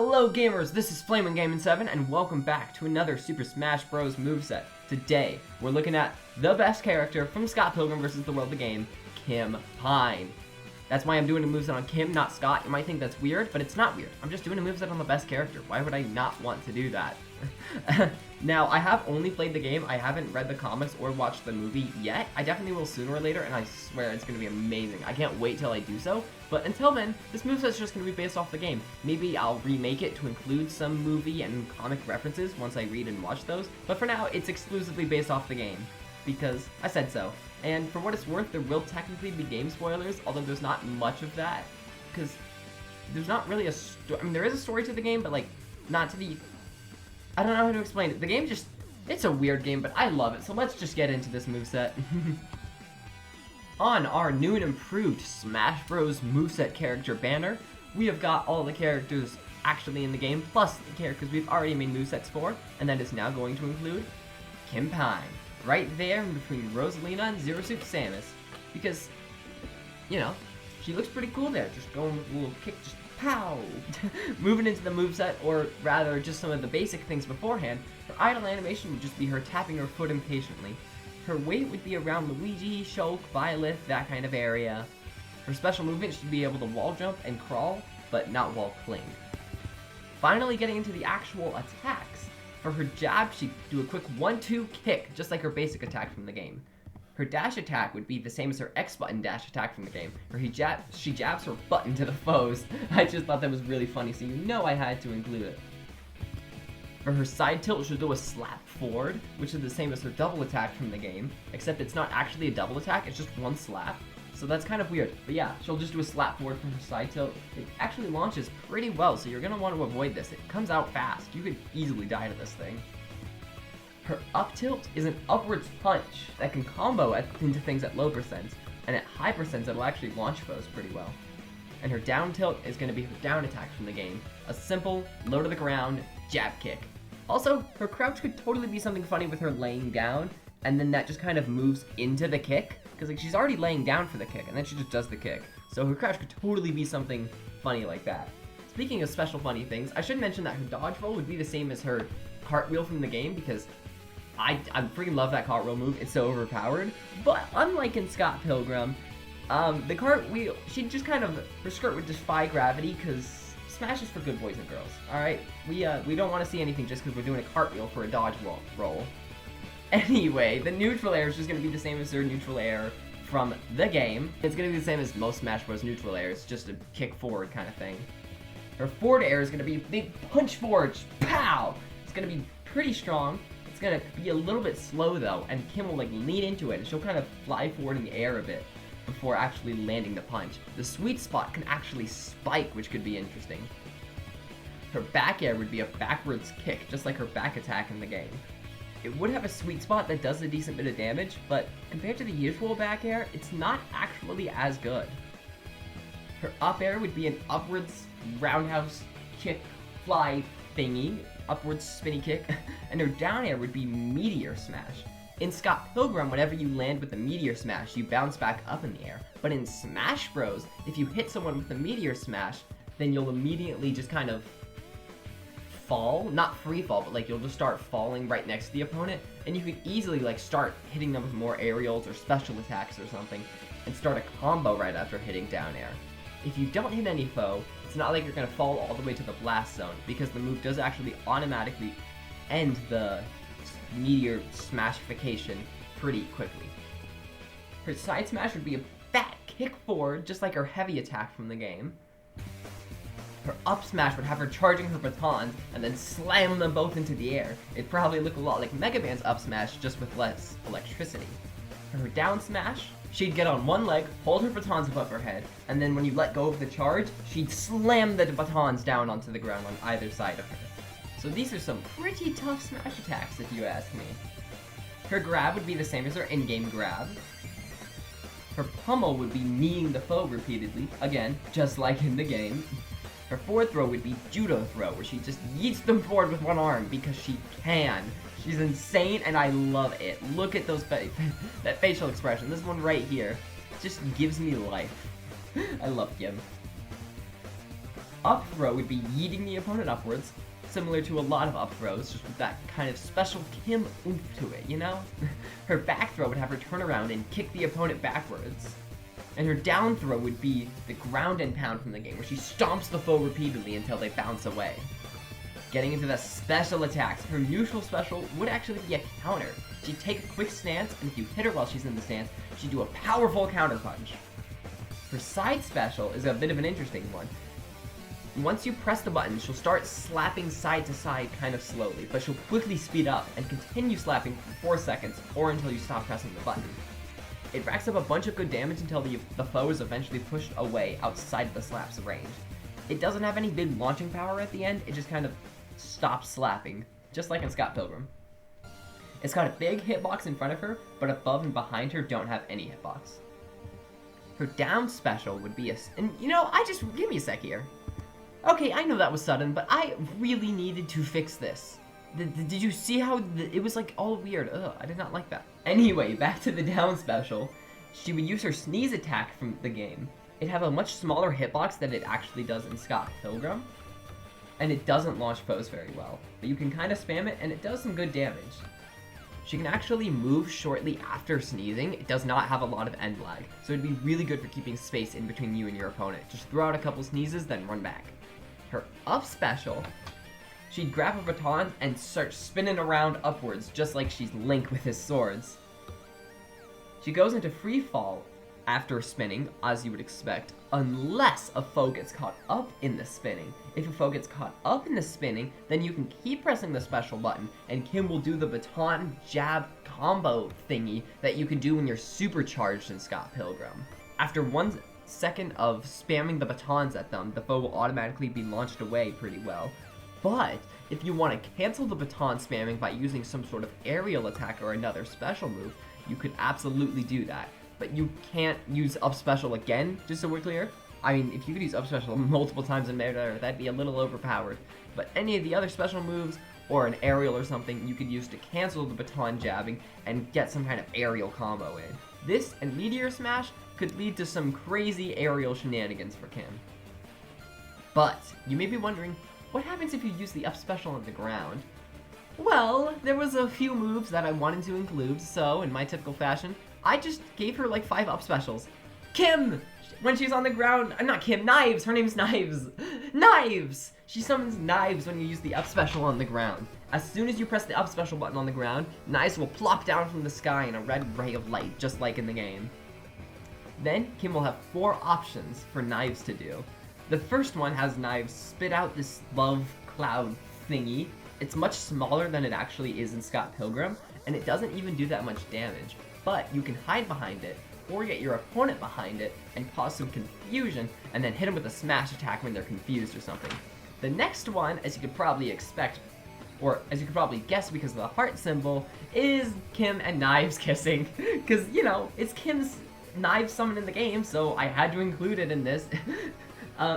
Hello gamers, this is Flamin' Gaming 7 and welcome back to another Super Smash Bros. Moveset. Today, we're looking at the best character from Scott Pilgrim vs. the World of the Game, Kim Pine. That's why I'm doing a moveset on Kim, not Scott. You might think that's weird, but it's not weird. I'm just doing a moveset on the best character. Why would I not want to do that? Now, I have only played the game. I haven't read the comics or watched the movie yet. I definitely will sooner or later, and I swear it's going to be amazing. I can't wait till I do so. But until then, this moveset's just going to be based off the game. Maybe I'll remake it to include some movie and comic references once I read and watch those. But for now, it's exclusively based off the game, because I said so. And for what it's worth, there will technically be game spoilers, although there's not much of that, because there's not really a story. I mean, there is a story to the game, but, like, not to the... I don't know how to explain it. The game just... It's a weird game, but I love it, so let's just get into this moveset. On our new and improved Smash Bros. Moveset character banner, we have got all the characters actually in the game, plus the characters we've already made movesets for, and that is now going to include Kim Pine. Right there in between Rosalina and Zero Suit Samus, because, you know, she looks pretty cool there, just going with a little kick, just pow! Moving into the moveset, or rather just some of the basic things beforehand, her idle animation would just be her tapping her foot impatiently. Her weight would be around Luigi, Shulk, Violet, that kind of area. Her special movement should be able to wall jump and crawl, but not wall cling. Finally getting into the actual attacks. For her jab, she'd do a quick 1-2 kick, just like her basic attack from the game. Her dash attack would be the same as her X button dash attack from the game, where she jabs her button to the foes. I just thought that was really funny, so you know I had to include it. For her side tilt, she'll do a slap forward, which is the same as her double attack from the game, except it's not actually a double attack, it's just one slap. So that's kind of weird. But yeah, she'll just do a slap forward from her side tilt. It actually launches pretty well, so you're going to want to avoid this. It comes out fast. You could easily die to this thing. Her up tilt is an upwards punch that can combo into things at low percents, and at high percents it'll actually launch foes pretty well. And her down tilt is going to be her down attack from the game. A simple, low to the ground, jab kick. Also, her crouch could totally be something funny with her laying down, and then that just kind of moves into the kick, because like she's already laying down for the kick, and then she just does the kick. So her crouch could totally be something funny like that. Speaking of special funny things, I should mention that her dodge roll would be the same as her cartwheel from the game, because I freaking love that cartwheel move. It's so overpowered. But unlike in Scott Pilgrim, the cartwheel, she'd just kind of, her skirt would defy gravity, because Smash is for good boys and girls, alright? We don't want to see anything just because we're doing a cartwheel for a dodge roll. Anyway, the neutral air is just going to be the same as her neutral air from the game. It's going to be the same as most Smash Bros. Neutral air. It's just a kick forward kind of thing. Her forward air is going to be a big punch forward. Pow! It's going to be pretty strong. It's going to be a little bit slow though, and Kim will like lean into it, and she'll kind of fly forward in the air a bit before actually landing the punch. The sweet spot can actually spike, which could be interesting. Her back air would be a backwards kick, just like her back attack in the game. It would have a sweet spot that does a decent bit of damage, but compared to the usual back air, it's not actually as good. Her up air would be an upwards roundhouse kick fly thingy, upwards spinny kick, and her down air would be meteor smash. In Scott Pilgrim, whenever you land with a meteor smash, you bounce back up in the air. But in Smash Bros, if you hit someone with a meteor smash, then you'll immediately just kind of fall, not free fall, but like you'll just start falling right next to the opponent, and you could easily like start hitting them with more aerials or special attacks or something, and start a combo right after hitting down air. If you don't hit any foe, it's not like you're gonna fall all the way to the blast zone, because the move does actually automatically end the meteor smashification pretty quickly. Her side smash would be a fat kick forward, just like her heavy attack from the game. Her up smash would have her charging her batons and then slam them both into the air. It'd probably look a lot like Mega Man's up smash, just with less electricity. For her down smash, she'd get on one leg, hold her batons above her head, and then when you let go of the charge, she'd slam the batons down onto the ground on either side of her. So these are some pretty tough smash attacks if you ask me. Her grab would be the same as her in-game grab. Her pummel would be kneeing the foe repeatedly, again, just like in the game. Her forward throw would be judo throw, where she just yeets them forward with one arm because she can. She's insane and I love it. Look at those that facial expression. This one right here just gives me life. I love Kim. up throw would be yeeting the opponent upwards, similar to a lot of up throws, just with that kind of special Kim oomph to it, you know? Her back throw would have her turn around and kick the opponent backwards. And her down throw would be the ground and pound from the game, where she stomps the foe repeatedly until they bounce away. Getting into the special attacks, her neutral special would actually be a counter. She'd take a quick stance, and if you hit her while she's in the stance, she'd do a powerful counter punch. Her side special is a bit of an interesting one. Once you press the button, she'll start slapping side to side kind of slowly, but she'll quickly speed up and continue slapping for 4 seconds or until you stop pressing the button. It racks up a bunch of good damage until the foe is eventually pushed away outside of the slap's range. It doesn't have any big launching power at the end, it just kind of stops slapping, just like in Scott Pilgrim. It's got a big hitbox in front of her, but above and behind her don't have any hitbox. Her down special would be and you know, give me a sec here. Okay, I know that was sudden, but I really needed to fix this. Did you see how it was like all weird? Ugh, I did not like that. Anyway, back to the down special. She would use her sneeze attack from the game. It'd have a much smaller hitbox than it actually does in Scott Pilgrim. And it doesn't launch foes very well, but you can kind of spam it and it does some good damage. She can actually move shortly after sneezing. It does not have a lot of end lag, so it'd be really good for keeping space in between you and your opponent. Just throw out a couple sneezes, then run back. Her up special, she'd grab a baton and start spinning around upwards, just like she's Link with his swords. She goes into free fall after spinning, as you would expect, unless a foe gets caught up in the spinning. If a foe gets caught up in the spinning, then you can keep pressing the special button, and Kim will do the baton jab combo thingy that you can do when you're supercharged in Scott Pilgrim. After 1 second of spamming the batons at them, the foe will automatically be launched away pretty well. But if you want to cancel the baton spamming by using some sort of aerial attack or another special move, you could absolutely do that. But you can't use up special again, just so we're clear. I mean, if you could use up special multiple times in Nega, that'd be a little overpowered. But any of the other special moves, or an aerial or something, you could use to cancel the baton jabbing and get some kind of aerial combo in. This and Meteor Smash could lead to some crazy aerial shenanigans for Kim. But you may be wondering, what happens if you use the up special on the ground? Well, there was a few moves that I wanted to include, so in my typical fashion, I just gave her like 5 up specials. Kim! When she's on the ground, not Kim, Knives! Her name's Knives! Knives! She summons Knives when you use the up special on the ground. As soon as you press the up special button on the ground, Knives will plop down from the sky in a red ray of light, just like in the game. Then, Kim will have 4 options for Knives to do. The first one has Knives spit out this love cloud thingy. It's much smaller than it actually is in Scott Pilgrim, and it doesn't even do that much damage. But you can hide behind it, or get your opponent behind it, and cause some confusion, and then hit them with a smash attack when they're confused or something. The next one, as you could probably expect, or as you could probably guess because of the heart symbol, is Kim and Knives kissing. Because, you know, it's Kim's Knives summon in the game, so I had to include it in this.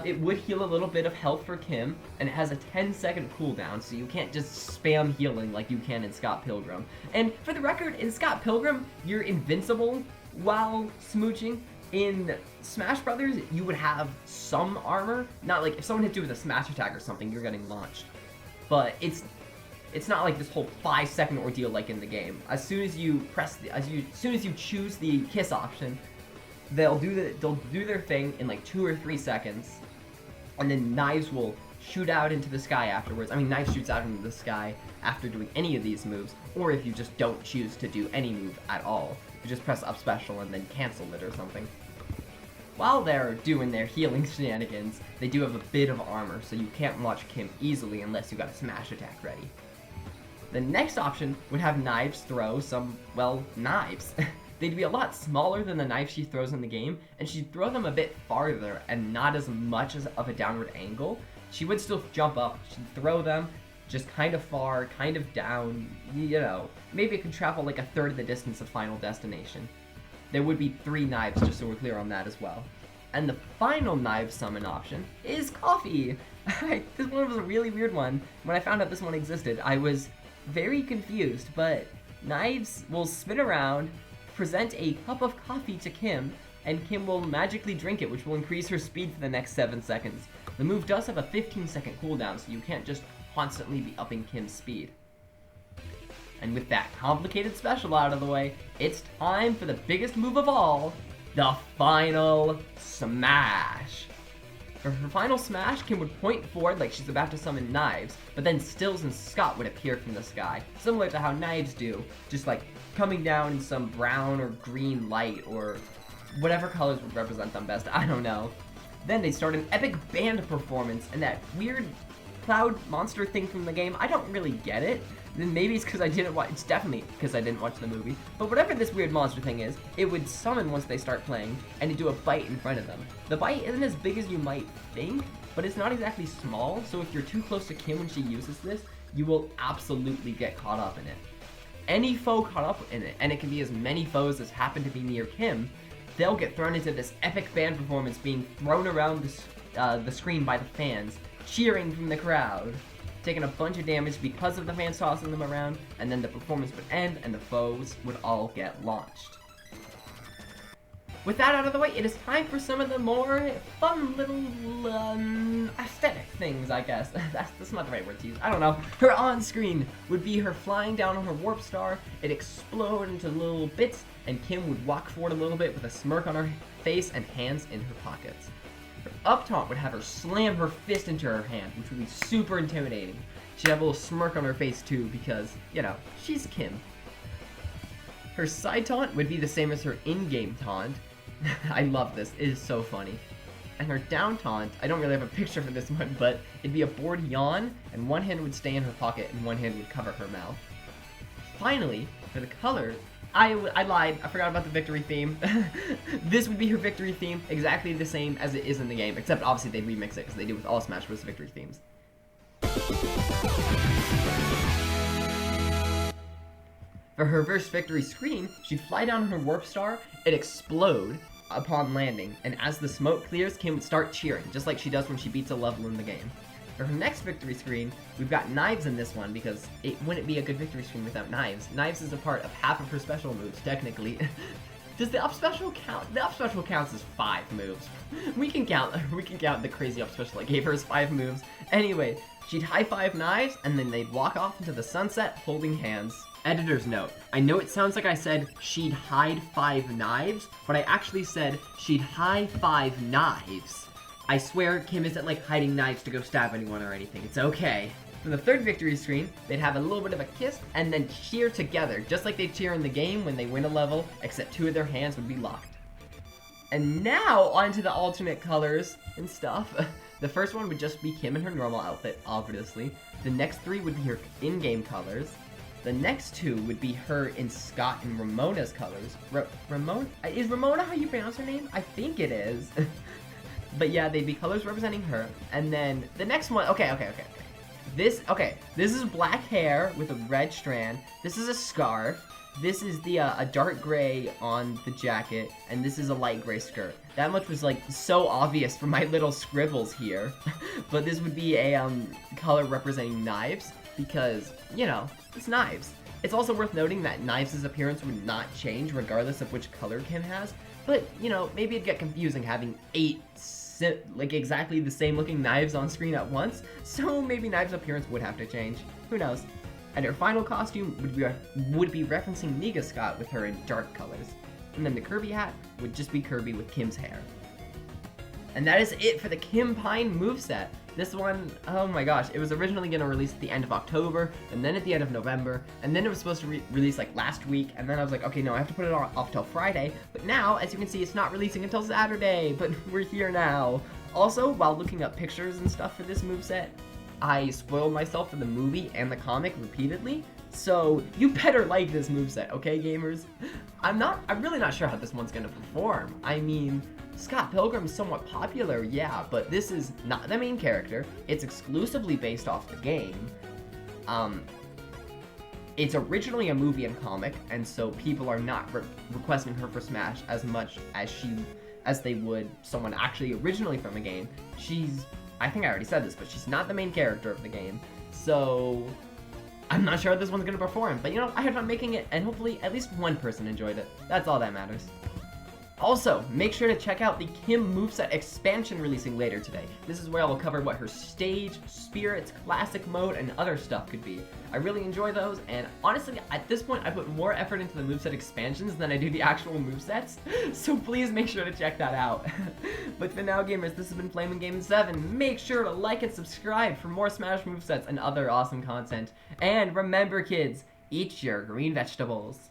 It would heal a little bit of health for Kim, and it has a 10-second cooldown, so you can't just spam healing like you can in Scott Pilgrim. And for the record, in Scott Pilgrim, you're invincible while smooching. In Smash Brothers, you would have some armor. Not like if someone hit you with a smash attack or something, you're getting launched. But it's not like this whole 5-second ordeal like in the game. As soon as you choose the kiss option, they'll do their thing in like 2 or 3 seconds, and then Knives will shoot out into the sky afterwards. I mean, Knives shoots out into the sky after doing any of these moves, or if you just don't choose to do any move at all. You just press up special and then cancel it or something. While they're doing their healing shenanigans, they do have a bit of armor, so you can't launch Kim easily unless you got a smash attack ready. The next option would have Knives throw some, well, knives. They'd be a lot smaller than the knives she throws in the game, and she'd throw them a bit farther and not as much of a downward angle. She would still jump up, she'd throw them just kind of far, kind of down, you know. Maybe it could travel like a third of the distance of Final Destination. There would be 3 knives, just so we're clear on that as well. And the final knife summon option is Coffee! This one was a really weird one. When I found out this one existed, I was very confused, but Knives will spin around, present a cup of coffee to Kim, and Kim will magically drink it, which will increase her speed for the next 7 seconds. The move does have a 15-second cooldown, so you can't just constantly be upping Kim's speed. And with that complicated special out of the way, it's time for the biggest move of all, the final smash. For her final smash, Kim would point forward like she's about to summon Knives, but then Stills and Scott would appear from the sky, similar to how Knives do, just like coming down in some brown or green light, or whatever colors would represent them best, I don't know. Then they start an epic band performance, and that weird cloud monster thing from the game, I don't really get it. Then maybe it's because I didn't watch, it's definitely because I didn't watch the movie, but whatever this weird monster thing is, it would summon once they start playing, and it'd do a bite in front of them. The bite isn't as big as you might think, but it's not exactly small, so if you're too close to Kim when she uses this, you will absolutely get caught up in it. Any foe caught up in it, and it can be as many foes as happen to be near Kim, they'll get thrown into this epic band performance being thrown around the screen by the fans, cheering from the crowd, taking a bunch of damage because of the fans tossing them around, and then the performance would end and the foes would all get launched. With that out of the way, it is time for some of the more fun little aesthetic things, I guess. That's not the right word to use. I don't know. Her on-screen would be her flying down on her warp star, it explode into little bits, and Kim would walk forward a little bit with a smirk on her face and hands in her pockets. Her up taunt would have her slam her fist into her hand, which would be super intimidating. She'd have a little smirk on her face too, because, you know, she's Kim. Her side taunt would be the same as her in-game taunt. I love this, it is so funny. And her down taunt, I don't really have a picture for this one, but it'd be a bored yawn, and one hand would stay in her pocket and one hand would cover her mouth. Finally, for the color, I lied, I forgot about the victory theme. This would be her victory theme, exactly the same as it is in the game, except obviously they remix it, because they do with all Smash Bros. Victory themes. For her reverse victory screen, she'd fly down on her warp star, it'd explode upon landing, and as the smoke clears, Kim would start cheering, just like she does when she beats a level in the game. For her next victory screen, we've got Knives in this one because it wouldn't be a good victory screen without Knives. Knives is a part of half of her special moves, technically. Does the up special count? The up special counts as 5 moves. We can count the crazy up special I gave her as 5 moves. Anyway, she'd high five Knives and then they'd walk off into the sunset holding hands. Editor's note, I know it sounds like I said she'd hide 5 knives, but I actually said she'd high 5 knives. I swear Kim isn't like hiding knives to go stab anyone or anything, it's okay. For the third victory screen, they'd have a little bit of a kiss and then cheer together, just like they cheer in the game when they win a level, except 2 of their hands would be locked. And now, onto the alternate colors and stuff. The first one would just be Kim in her normal outfit, obviously. The next 3 would be her in-game colors. The next 2 would be her in Scott and Ramona's colors. Ramona? Is Ramona how you pronounce her name? I think it is. But yeah, they'd be colors representing her. And then the next one, okay. This is black hair with a red strand. This is a scarf. This is the a dark gray on the jacket, and this is a light gray skirt. That much was like so obvious from my little scribbles here. But this would be a color representing Knives because, you know, it's Knives. It's also worth noting that Knives' appearance would not change regardless of which color Kim has. But, you know, maybe it'd get confusing having 8 like exactly the same looking Knives on screen at once. So maybe Knives' appearance would have to change. Who knows? And her final costume would be referencing Nega Scott with her in dark colors. And then the Kirby hat would just be Kirby with Kim's hair. And that is it for the Kim Pine moveset. This one, oh my gosh, it was originally going to release at the end of October, and then at the end of November, and then it was supposed to release like last week, and then I was like, okay, no, I have to put it off till Friday. But now, as you can see, it's not releasing until Saturday, but we're here now. Also, while looking up pictures and stuff for this moveset, I spoiled myself for the movie and the comic repeatedly, so you better like this moveset, okay, gamers? I'm really not sure how this one's gonna perform. I mean, Scott Pilgrim's somewhat popular, yeah, but this is not the main character. It's exclusively based off the game. It's originally a movie and comic, and so people are not requesting her for Smash as much as they would someone actually originally from a game. I think I already said this, but she's not the main character of the game, so I'm not sure how this one's gonna perform, but you know, I had fun making it, and hopefully at least one person enjoyed it. That's all that matters. Also, make sure to check out the Kim Moveset Expansion releasing later today. This is where I will cover what her stage, spirits, classic mode, and other stuff could be. I really enjoy those, and honestly, at this point, I put more effort into the moveset expansions than I do the actual movesets, so please make sure to check that out. But for now, gamers, this has been Flamin' Game 7. Make sure to like and subscribe for more Smash movesets and other awesome content. And remember, kids, eat your green vegetables.